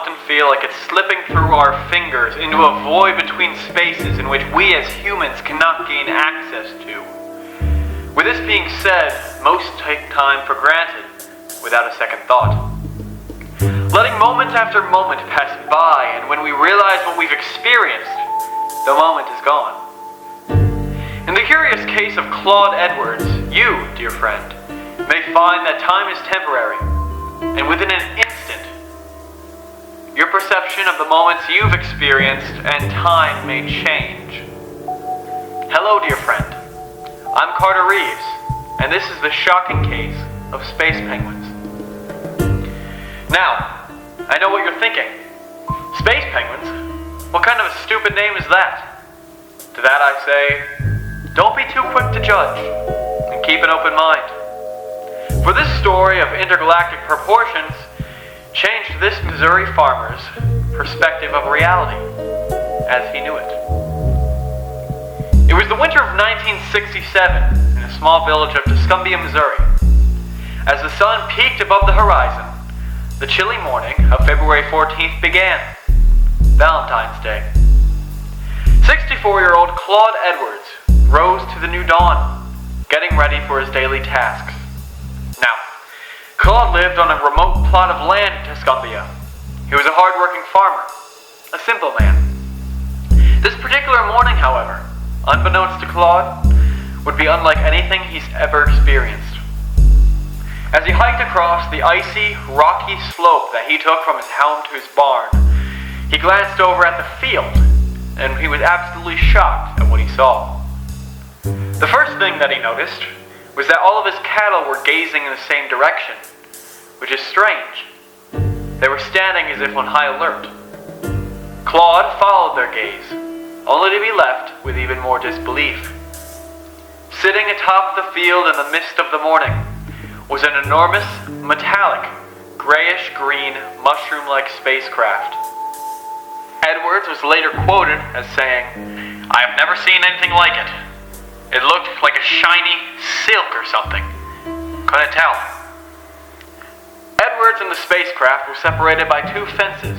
often feel like it's slipping through our fingers into a void between spaces in which we as humans cannot gain access to. With this being said, most take time for granted without a second thought. Letting moment after moment pass by, and when we realize what we've experienced, the moment is gone. In the curious case of Claude Edwards, you, dear friend, may find that time is temporary, and within an instant, your perception of the moments you've experienced and time may change. Hello, dear friend. I'm Carter Reeves, and this is the shocking case of space penguins. Now, I know what you're thinking. Space penguins? What kind of a stupid name is that? To that I say, don't be too quick to judge, and keep an open mind. For this story of intergalactic proportions changed this Missouri farmer's perspective of reality as he knew it. It was the winter of 1967 in a small village of Tuscumbia, Missouri. As the sun peaked above the horizon, the chilly morning of February 14th began, Valentine's Day. 64-year-old Claude Edwards rose to the new dawn, getting ready for his daily tasks. Now, Claude lived on a remote plot of land in Tuscumbia. He was a hard-working farmer, a simple man. This particular morning, however, unbeknownst to Claude, would be unlike anything he's ever experienced. As he hiked across the icy, rocky slope that he took from his home to his barn, he glanced over at the field, and he was absolutely shocked at what he saw. The first thing that he noticed was that all of his cattle were gazing in the same direction, which is strange. They were standing as if on high alert. Claude followed their gaze, only to be left with even more disbelief. Sitting atop the field in the mist of the morning was an enormous, metallic, grayish-green, mushroom-like spacecraft. Edwards was later quoted as saying, "I have never seen anything like it. It looked like a shiny silk or something. Couldn't tell." Edwards and the spacecraft were separated by 2 fences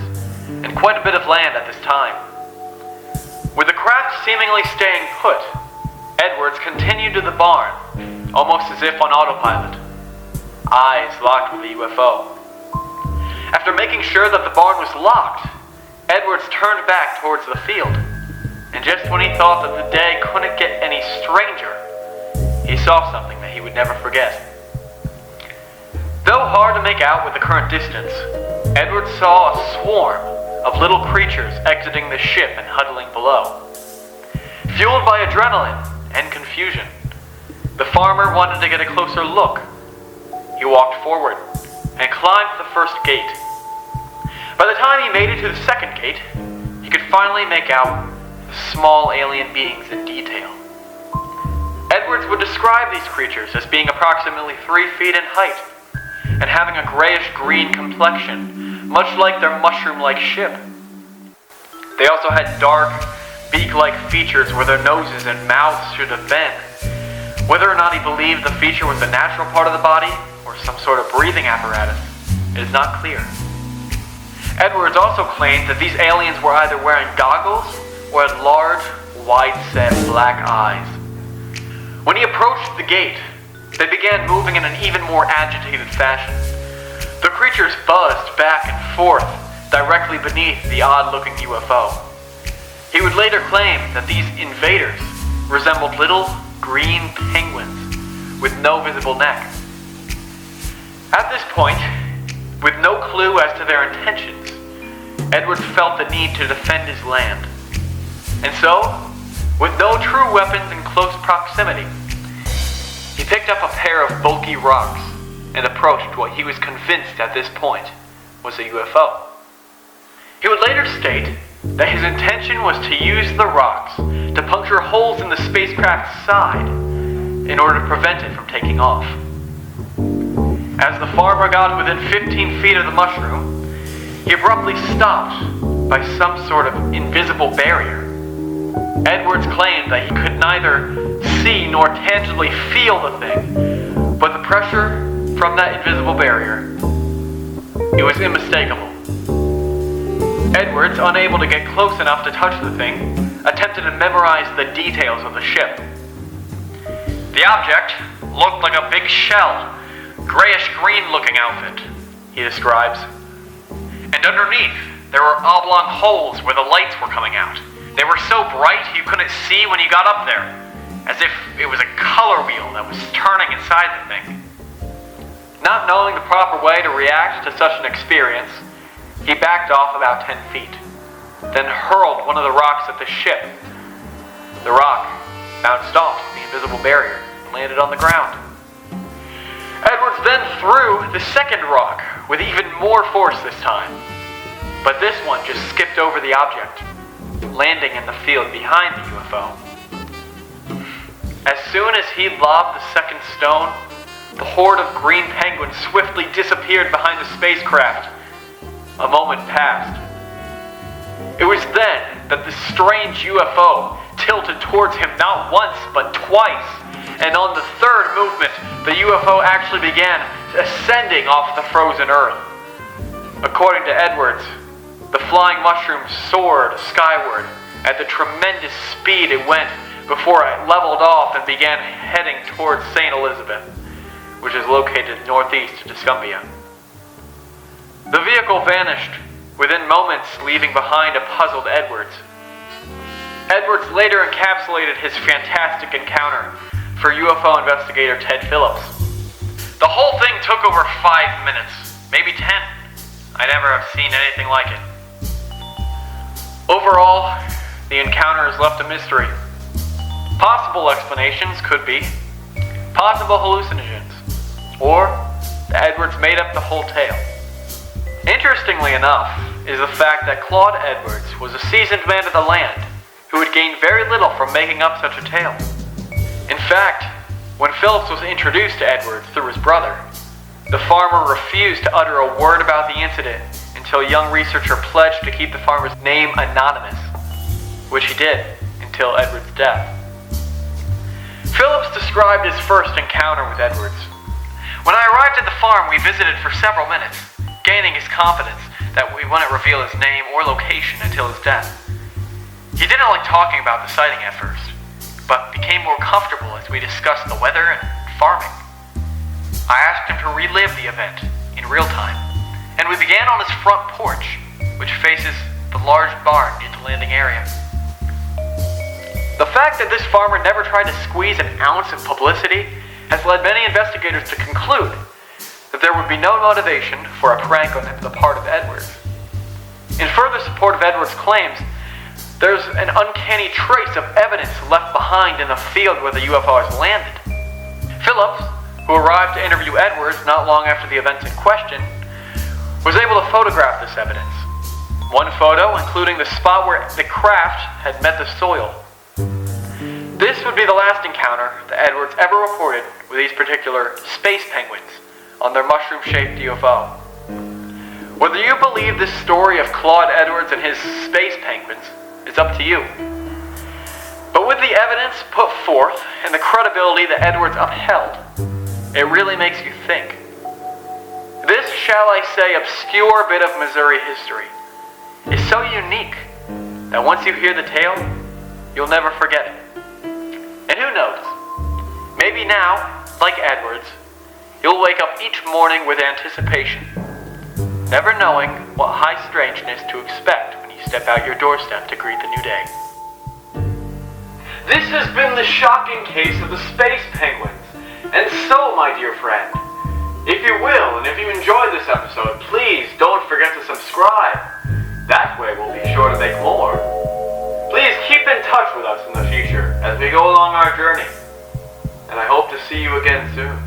and quite a bit of land at this time. With the craft seemingly staying put, Edwards continued to the barn, almost as if on autopilot, eyes locked with the UFO. After making sure that the barn was locked, Edwards turned back towards the field, and just when he thought that the day couldn't get any stranger, he saw something that he would never forget. Though hard to make out with the current distance, Edwards saw a swarm of little creatures exiting the ship and huddling below. Fueled by adrenaline and confusion, the farmer wanted to get a closer look. He walked forward and climbed the first gate. By the time he made it to the second gate, he could finally make out the small alien beings in detail. Edwards would describe these creatures as being approximately 3 feet in height and having a grayish-green complexion, much like their mushroom-like ship. They also had dark, beak-like features where their noses and mouths should have been. Whether or not he believed the feature was a natural part of the body or some sort of breathing apparatus is not clear. Edwards also claimed that these aliens were either wearing goggles or had large, wide-set black eyes. When he approached the gate, they began moving in an even more agitated fashion. The creatures buzzed back and forth directly beneath the odd-looking UFO. He would later claim that these invaders resembled little green penguins with no visible neck. At this point, with no clue as to their intentions, Edwards felt the need to defend his land. And so, with no true weapons in close proximity, he picked up a pair of bulky rocks and approached what he was convinced at this point was a UFO. He would later state that his intention was to use the rocks to puncture holes in the spacecraft's side in order to prevent it from taking off. As the farmer got within 15 feet of the mushroom, he abruptly stopped by some sort of invisible barrier. Edwards claimed that he could neither see nor tangibly feel the thing, but the pressure from that invisible barrier, it was unmistakable. Edwards, unable to get close enough to touch the thing, attempted to memorize the details of the ship. The object looked like a big shell, grayish-green looking outfit, he describes. And underneath, there were oblong holes where the lights were coming out. They were so bright you couldn't see when you got up there, as if it was a color wheel that was turning inside the thing. Not knowing the proper way to react to such an experience, he backed off about 10 feet, then hurled one of the rocks at the ship. The rock bounced off the invisible barrier and landed on the ground. Edwards then threw the second rock with even more force this time, but this one just skipped over the object, landing in the field behind the UFO. As soon as he lobbed the second stone, the horde of green penguins swiftly disappeared behind the spacecraft. A moment passed. It was then that the strange UFO tilted towards him not once, but twice. And on the third movement, the UFO actually began ascending off the frozen earth. According to Edwards, the flying mushroom soared skyward at the tremendous speed it went before it leveled off and began heading towards St. Elizabeth, which is located northeast of Tuscumbia. The vehicle vanished within moments, leaving behind a puzzled Edwards. Edwards later encapsulated his fantastic encounter for UFO investigator Ted Phillips. The whole thing took over 5 minutes, maybe 10. I never have seen anything like it. Overall, the encounter has left a mystery. Possible explanations could be possible hallucinogens, or that Edwards made up the whole tale. Interestingly enough is the fact that Claude Edwards was a seasoned man of the land who had gained very little from making up such a tale. In fact, when Phillips was introduced to Edwards through his brother, the farmer refused to utter a word about the incident until a young researcher pledged to keep the farmer's name anonymous, which he did until Edwards' death. Phillips described his first encounter with Edwards. When I arrived at the farm, we visited for several minutes, gaining his confidence that we wouldn't reveal his name or location until his death. He didn't like talking about the sighting at first, but became more comfortable as we discussed the weather and farming. I asked him to relive the event in real time, and we began on his front porch, which faces the large barn near the landing area. The fact that this farmer never tried to squeeze an ounce of publicity has led many investigators to conclude that there would be no motivation for a prank on the part of Edwards. In further support of Edwards' claims, there's an uncanny trace of evidence left behind in the field where the UFO has landed. Phillips, who arrived to interview Edwards not long after the events in question, was able to photograph this evidence. One photo including the spot where the craft had met the soil. This would be the last encounter that Edwards ever reported with these particular space penguins on their mushroom-shaped UFO. Whether you believe this story of Claude Edwards and his space penguins is up to you. But with the evidence put forth and the credibility that Edwards upheld, it really makes you think. This, shall I say, obscure bit of Missouri history is so unique that once you hear the tale, you'll never forget it. And who knows, maybe now, like Edwards, you'll wake up each morning with anticipation, never knowing what high strangeness to expect when you step out your doorstep to greet the new day. This has been the shocking case of the space penguins. And so, my dear friend, if you will, and if you enjoyed this episode, please don't forget to subscribe. That way we'll be sure to make more. Please keep in touch with us in the future as we go along our journey. And I hope to see you again soon.